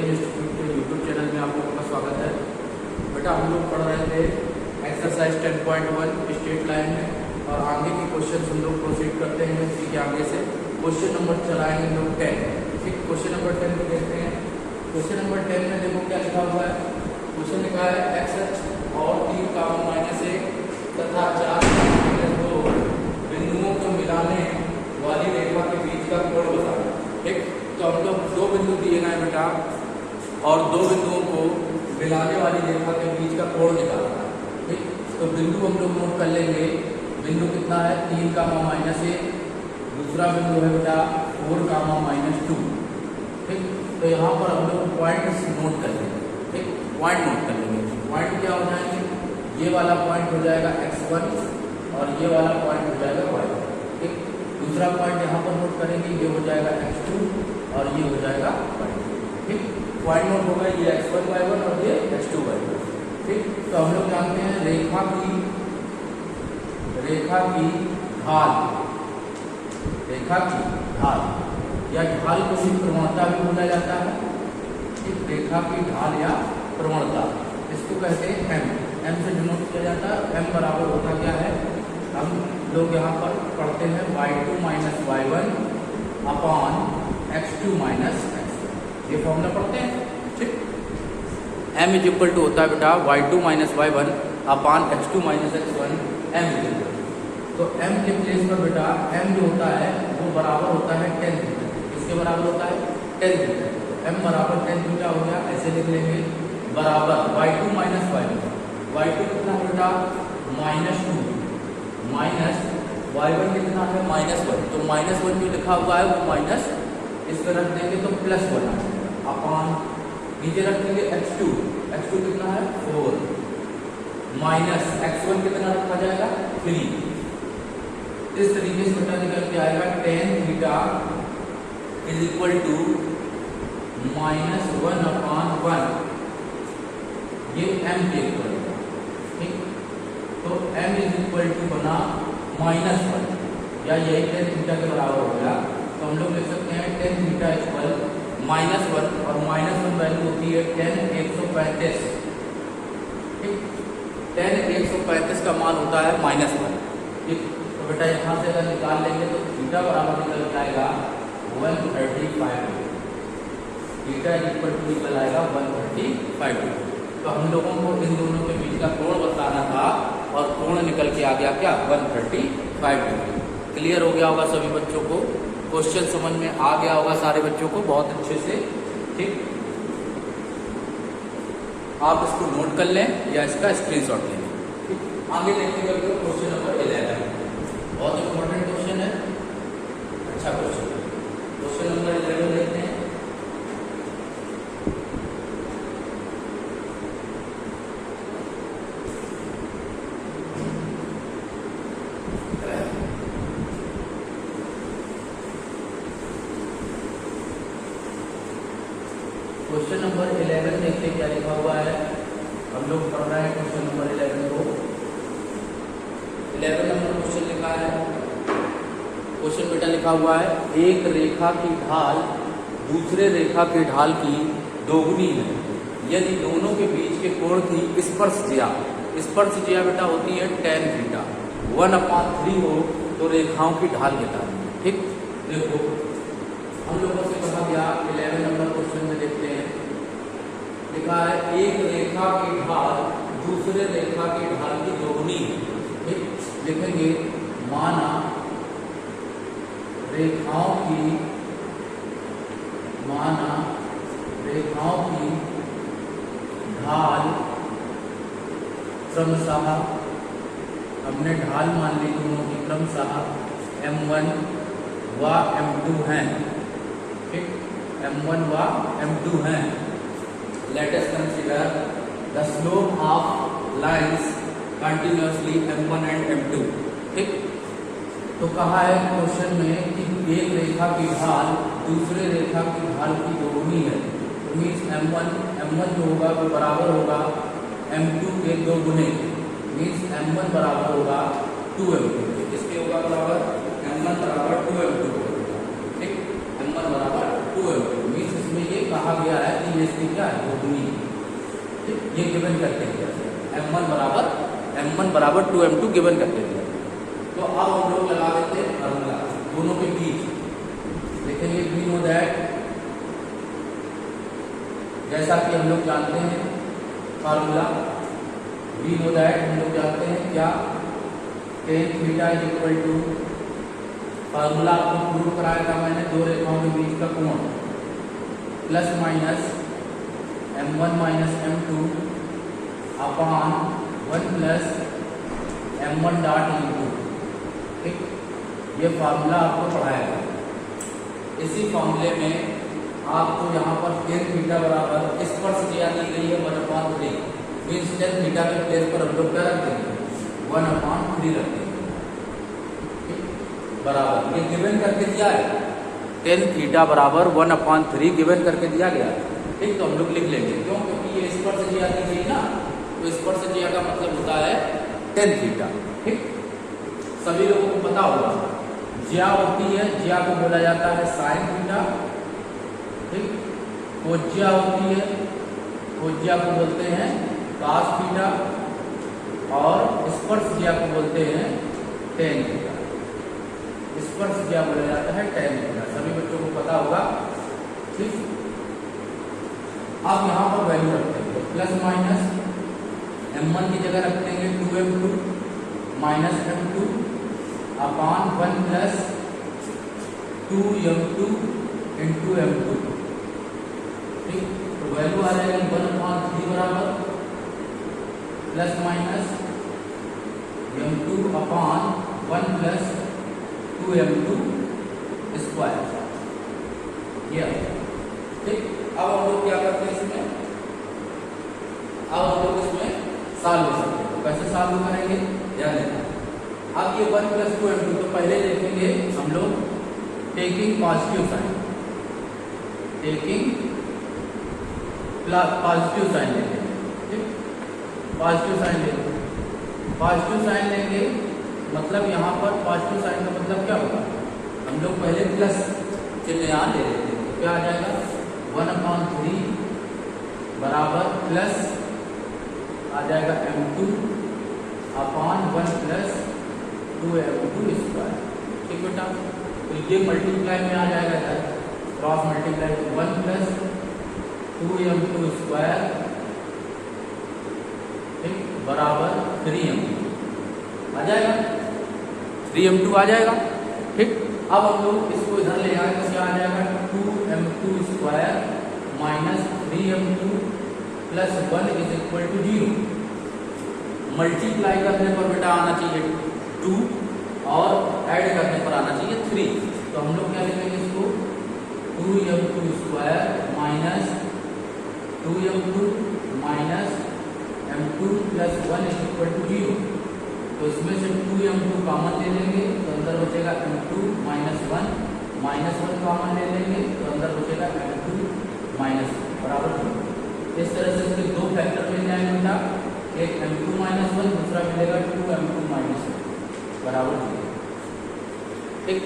M institute के YouTube channel में आप लोगों का स्वागत है। बेटा हम लोग पढ़ रहे थे एक्सरसाइज 10.1 स्ट्रेट लाइन में, और आगे की क्वेश्चन हम लोग प्रोसीड करते हैं इसी के आगे से। क्वेश्चन नंबर चलाएंगे हम लोग 10। ठीक, क्वेश्चन नंबर 10 को देखते हैं। क्वेश्चन नंबर 10 में देखो क्या लिखा हुआ है। क्वेश्चन लिखा है एक्स और 3, -1 तथा 4, बिंदुओं को मिलाने वाली रेखा के बीच का कोण बताना। ठीक, तो हम लोग दो बिंदु दिए गए बेटा, और दो बिंदुओं को मिलाने वाली रेखा के बीच का कोण निकालना है। ठीक, तो बिंदु हम लोग नोट कर लेंगे। बिंदु कितना है 3, दूसरा बिंदु है बेटा 4, -2। ठीक, तो यहाँ पर हम लोग पॉइंट नोट कर लेंगे। ठीक, पॉइंट नोट कर लेंगे। पॉइंट क्या हो जाएंगे, ये वाला पॉइंट हो जाएगा x1 और ये वाला पॉइंट हो जाएगा y1। ठीक, दूसरा पॉइंट यहाँ पर नोट करेंगे, ये हो जाएगा x2 और ये हो जाएगा y2। ठीक, पॉइंट नोट होगा ये x1 y1 और ये x2 y1। ठीक, तो हम लोग जानते हैं रेखा की ढाल या ढाल को भी प्रवणता भी बोला जाता है। ठीक, रेखा की ढाल या प्रवणता, इसको कहते हैं m से डिनोट किया जाता है। m बराबर होता क्या है, हम लोग यहाँ पर पढ़ते हैं y2 - y1 upon x2 - x1, ये फॉर्मूला पढ़ते हैं। ठीक, m इज इक्वल टू होता है बेटा y2 - y1 upon x2 - x1 m is equal. तो m के प्लेस पर बेटा m जो होता है वो बराबर होता है tan थीटा। किसके बराबर होता है, tan थीटा। m बराबर tan थीटा हो गया, ऐसे लिख लेंगे बराबर y2 - y1। y2 कितना है बेटा -2 माइनस y1 कितना है -1। तो -1 जो लिखा हुआ है वो माइनस इस पर रख देंगे तो +1 आ जाएगा अपॉन नीचे रख देंगे x2 कितना है 4 माइनस x1 कितना रखा जाएगा 3। इस तरीके से बेटा निकल के आएगा tan theta is equal to -1/1। ये m के इक्वल है। ठीक, तो m इज इक्वल टू बना -1 या यही tan थीटा के बराबर हो गया। तो हम लोग लिख सकते हैं tan थीटा इक्वल -1 और -1 वैल्यू होती है tan 135। ठीक, tan 135 का मान होता है -1। ठीक, तो बेटा यहाँ से अगर निकाल लेंगे तो थीटा बराबर निकल के आएगा 135। थीटा इक्वल टू निकल आएगा 135। तो हम लोगों को इन दोनों के बीच का कोण बताना था और कोण निकल के आ गया क्या 135 डिग्री। क्लियर हो गया होगा सभी बच्चों को, क्वेश्चन समझ में आ गया होगा सारे बच्चों को बहुत अच्छे से। ठीक, आप इसको नोट कर लें या इसका स्क्रीनशॉट ले लें। ठीक, आगे देखते हैं क्वेश्चन नंबर 11। बहुत इंपॉर्टेंट क्वेश्चन है, अच्छा क्वेश्चन है। क्वेश्चन नंबर 11 देखते हैं। क्वेश्चन नंबर 11 देखते क्या लिखा हुआ है। हम लोग पढ़ रहे हैं क्वेश्चन नंबर 11 को। 11 नंबर क्वेश्चन लिखा है। क्वेश्चन बेटा लिखा हुआ है एक रेखा की ढाल दूसरे रेखा की ढाल की दोगुनी है यदि दोनों के बीच के कोण की स्पर्शज्या बेटा होती है tan थीटा 1/3 हो तो रेखाओं की ढाल गिटानी है। ठीक, देखो हम लोगों से कहा गया 11 नंबर क्वेश्चन में देखते हैं, लिखा है एक रेखा की ढाल दूसरे रेखा की ढाल की दोगुनी है। ठीक, लिखेंगे माना रेखाओं की ढाल क्रमशः, हमने ढाल मान ली दोनों की क्रमशः m1 व m2 हैं। ठीक, m1 व m2 हैं। Let us consider the slope of lines continuously m1 and m2। ठीक, तो कहा है क्वेश्चन में कि एक रेखा की ढाल दूसरे रेखा की ढाल की दोगुनी है। तो मीन्स m1 जो होगा वो बराबर होगा m2 के 2 गुने। मीन्स m1 बराबर होगा 2m2। किसके होगा बराबर, m1 बराबर 2m2 होगा। ठीक, m1 बराबर 2m2। मीन्स इसमें ये कहा गया है कि ये इसकी क्या है, दोगुनी। ठीक, ये गिवन करके दिया m1 बराबर 2m2 गिवन करके दिया। तो अब हम लोग लगा देते हैं फार्मूला दोनों के बीच, देखेंगे वी नो दैट, जैसा कि हम लोग जानते हैं फार्मूला वी नो दैट, हम लोग जानते हैं क्या, tan theta is equal to, formula आपको प्रूव कराया था मैंने, दो रेखाओं के बीच का कोण plus minus m1 minus m2 upon 1 plus m1 dot m2। ठीक, ये फार्मूला आपको पढ़ाया था। इसी फार्मूले में आपको यहाँ पर tan थीटा बराबर स्पर्श दिया दी गई है 1/3, मीन्स tan थीटा के प्लेस पर हम लोग क्या रख देंगे, 1/3 रख देंगे। बराबर ये गिवन करके दिया है, tan थीटा बराबर 1/3 गिवन करके दिया गया है। ठीक, तो हम लोग लिख लेंगे, क्यों, क्योंकि ये स्पर्श जिया दी गई ना, तो स्पर्श जिया का मतलब होता है tan थीटा। ठीक, सभी लोगों को पता होगा जिया होती है, जिया को बोला जाता है साइन थीटा। ठीक, कोज्या होती है, कोज्या को बोलते हैं cos थीटा, और स्पर्श जिया को बोलते हैं tan थीटा। स्पर्श क्या बोला जाता है, tan थीटा, सभी बच्चों को पता होगा। ठीक, अब यहाँ पर वैल्यू रखते हैं, प्लस माइनस m1 की जगह रख देंगे 2m2 minus m2 upon 1 plus 2m2 into m2। ठीक, तो वैल्यू आ जाएगी 1/3 बराबर plus minus m2 upon 1 plus 2m2 square. ये ठीक, अब हम लोग क्या करते हैं इसमें, अब हम लोग इसमें सॉल्व कर सकते हैं। तो कैसे सॉल्व करेंगे, ध्यान देना। अब ये 1 प्लस 2m2, तो पहले देखेंगे हम लोग taking positive sign, taking positive sign लेंगे। ठीक, पॉजिटिव साइन लेंगे, पॉजिटिव साइन लेंगे मतलब यहाँ पर पॉजिटिव साइन का मतलब क्या होगा, हम लोग पहले प्लस चिन्ह यहाँ ले लेते हैं, तो क्या आ जाएगा 1/3 बराबर प्लस आ जाएगा m2 upon 1 plus 2m2 square. ठीक बेटा, तो ये मल्टीप्लाई में आ जाएगा इधर, cross multiply 1 plus 2m2 square, ठीक, बराबर 3m2 आ जाएगा, 3m2 आ जाएगा। ठीक, अब हम लोग इसको इधर ले आए तो क्या आ जाएगा 2m2 square minus 3m2 plus 1 is equal to 0। Multiply करने पर बेटा आना चाहिए 2 और ऐड करने पर आना चाहिए 3। तो हम लोग क्या लिखेंगे इसको 2m2 square minus 2m2 minus m2 plus 1 is equal to 0। तो इसमें से 2m2 कॉमन ले लेंगे तो अंदर बचेगा m2 माइनस 1 कॉमन ले लेंगे तो अंदर बचेगा m2 माइनस बराबर 2। इस तरह से इसके दो फैक्टर मिल जाएंगे बेटा, एक m2 माइनस 1, दूसरा मिलेगा 2m2 माइनस 1 बराबर 0। ठीक,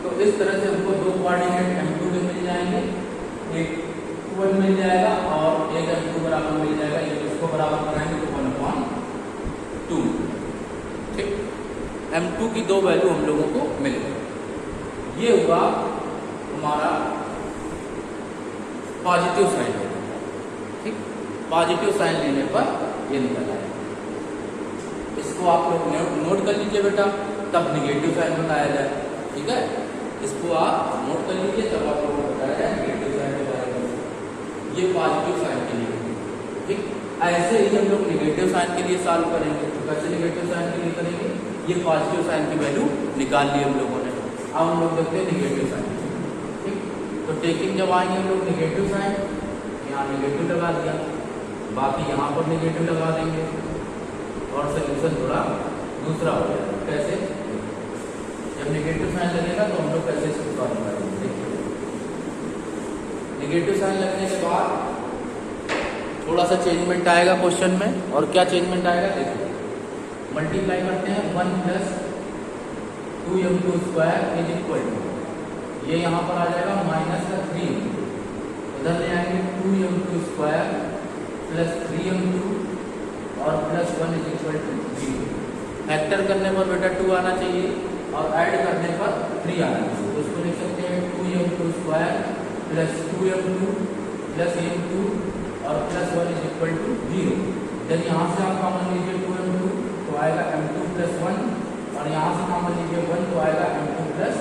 तो इस तरह से हमको दो कोऑर्डिनेट m2 के मिल जाएंगे, एक 1 मिल जाएगा और एक m2 बराबर मिल जाएगा। ये इसको बराबर कराएंगे तो 1/2। ठीक, m2 की दो वैल्यू हम लोगों को मिल गई। ये हुआ हमारा पॉजिटिव साइन लेने पर। ठीक, पॉजिटिव साइन लेने पर ये निकल आया। इसको आप लोग नोट कर लीजिए बेटा, तब निगेटिव साइन बताया जाए। ठीक है, इसको आप नोट कर लीजिए तब आप लोगों को बताया जाए निगेटिव साइन के बारे में। ये पॉजिटिव साइन के लिए। ठीक, ऐसे ही हम लोग निगेटिव साइन के लिए सॉल्व करेंगे। तो कैसे निगेटिव साइन के लिए करेंगे, ये पॉजिटिव साइन की वैल्यू निकाल ली हम लोगों ने। अब हम लोग देखते हैं निगेटिव साइन। ठीक, तो टेकिंग जब आएंगे हम लोग निगेटिव साइन, यहाँ निगेटिव लगा दिया, बाकी यहाँ पर निगेटिव लगा देंगे और सोल्यूशन थोड़ा दूसरा हो जाएगा। कैसे, जब निगेटिव साइन लगेगा तो हम लोग कैसे इसको सॉल्व करेंगे। देखिए, निगेटिव साइन लगने के बाद थोड़ा सा चेंजमेंट आएगा क्वेश्चन में। और क्या चेंजमेंट आएगा देखिए, मल्टीप्लाई करते हैं 1 plus 2m2 square is equal to, ये यहाँ पर आ जाएगा माइनस का 3, इधर ले आएंगे 2m2 स्क्वायर प्लस 3m2 और plus 1 is equal to 0। Factor करने पर बेटा 2 आना चाहिए और ऐड करने पर 3 आना चाहिए, तो उसको लिख सकते हैं 2m2 square plus 2m2 plus m2 और प्लस 1 इज इक्वल टू 0। जब यहाँ से आप कॉमन लीजिए 2m2 तो आएगा m2 प्लस 1 और यहाँ से कॉमन लीजिए 1 तो आएगा m2 प्लस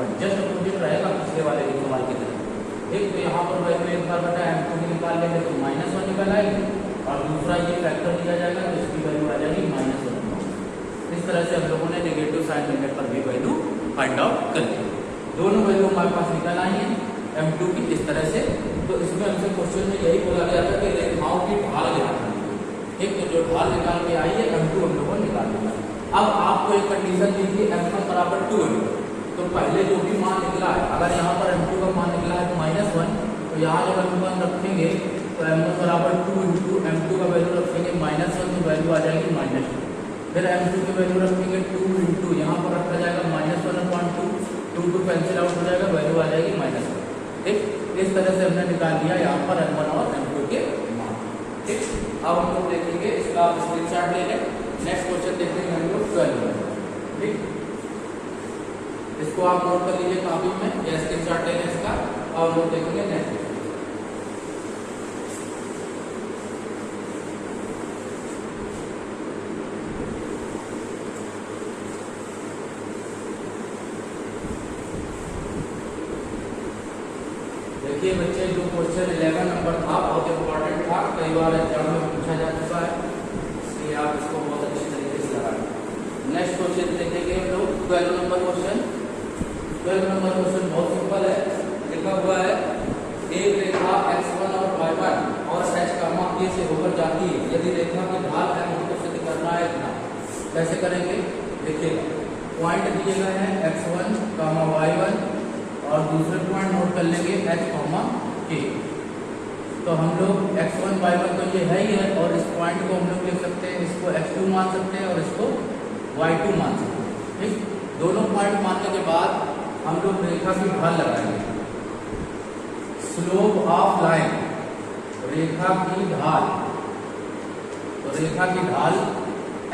1। जस्ट अपोजिट रहेगा पिछले वाले के सवाल की तरह। एक तो यहाँ पर वैल्यू एक बार बेटा m2 की निकाल लेंगे तो -1 निकल आएगी और दूसरा ये फैक्टर लिया जाएगा तो इसकी वैल्यू आ जाएगी -1। इस तरह से हम लोगों ने नेगेटिव साइन मिलने पर भी वैल्यू फाइंड आउट कर ली। दोनों वैल्यू हमारे पास निकल आई है m2 की इस तरह से। तो इसमें हमसे क्वेश्चन में यही बोला गया था कि रेखाओं की ढाल निकालनी है। ठीक, तो जो ढाल निकाल के आई है m2 हम लोगों ने निकाल लिया। अब आपको एक कंडीशन दी थी m1 बराबर 2m, तो पहले जो भी मान निकला है, अगर यहाँ पर m2 का मान निकला है तो -1, तो यहाँ जब m1 रखेंगे तो m1 बराबर 2 इंटू m2 का वैल्यू रखेंगे -1 तो वैल्यू आ जाएगी -2। फिर m2 की वैल्यू रखेंगे 2 इंटू यहाँ पर रखा जाएगा -1/2, 2 कैंसिल आउट हो जाएगा, वैल्यू आ जाएगी -1। ठीक, इस तरह से हमने निकाल लिया यहाँ पर m1 और m2 के मान। ठीक, अब हम लोग देखेंगे इसका स्क्रीनशॉट ले लें। नेक्स्ट क्वेश्चन देखेंगे हम लोग 12। ठीक, इसको आप नोट कर लीजिए कॉपी में या स्क्रीनशॉट ले लें इसका। अब हम लोग देखेंगे नेक्स्ट। देखिए बच्चे, जो क्वेश्चन 11 नंबर था बहुत इंपॉर्टेंट था, कई बार एग्जाम में पूछा जा चुका है, इसलिए आप इसको बहुत अच्छी तरीके से लगाएं। नेक्स्ट क्वेश्चन देखेंगे हम लोग 12 नंबर क्वेश्चन। 12 नंबर क्वेश्चन बहुत सिंपल है। लिखा हुआ है एक रेखा x1 और y1 और h कामा k से होकर जाती है, यदि रेखा की ढाल m हमको सिद्ध करना है इतना। कैसे करेंगे देखिएगा, पॉइंट दिए गए हैं x1 कामा y1 और दूसरे पॉइंट नोट कर लेंगे h कॉमा k। तो हम लोग x1 y1 तो ये है ही है और इस पॉइंट को हम लोग लिख सकते हैं, इसको x2 मान सकते हैं और इसको y2 मान सकते हैं। ठीक, दोनों पॉइंट मानने के बाद हम लोग रेखा की ढाल लगाएंगे। स्लोप ऑफ लाइन, रेखा की ढाल, तो रेखा की ढाल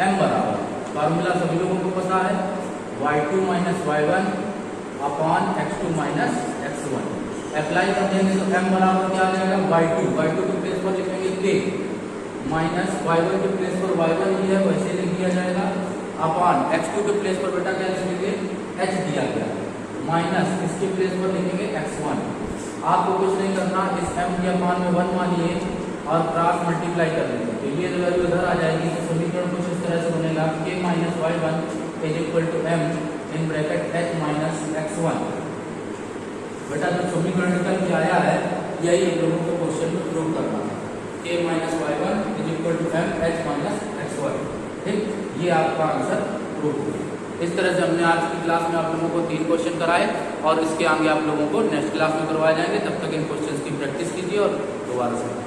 m बराबर, फार्मूला सभी लोगों को पता है, y2 minus y1 upon x2 minus x1। Apply कर देंगे तो m बराबर क्या आ जाएगा y2 के प्लेस पर लिखेंगे k माइनस y1 के प्लेस पर y1 ही है वैसे लिख दिया जाएगा, अपॉन x2 के प्लेस पर बेटा क्या लिखेंगे h दिया गया, माइनस इसके प्लेस पर लिखेंगे x1। आपको कुछ नहीं करना, इस m के अपॉन में 1 मानिए और क्रॉस मल्टीप्लाई कर देंगे तो ये वैल्यू इधर आ जाएगी। तो समीकरण कुछ इस तरह से बनेगा k minus y1 is equal to m in bracket h minus x1। बेटा जो समीकरण निकल के आया है यही हम लोगों को क्वेश्चन में प्रूव करना है, k minus y1 is equal to m h minus x1। ठीक, ये आपका आंसर प्रूव हुआ। इस तरह से हमने आज की क्लास में आप लोगों को 3 क्वेश्चन कराए और इसके आगे आप लोगों को नेक्स्ट क्लास में करवाए जाएंगे। तब तक इन क्वेश्चंस की प्रैक्टिस कीजिए और दोबारा से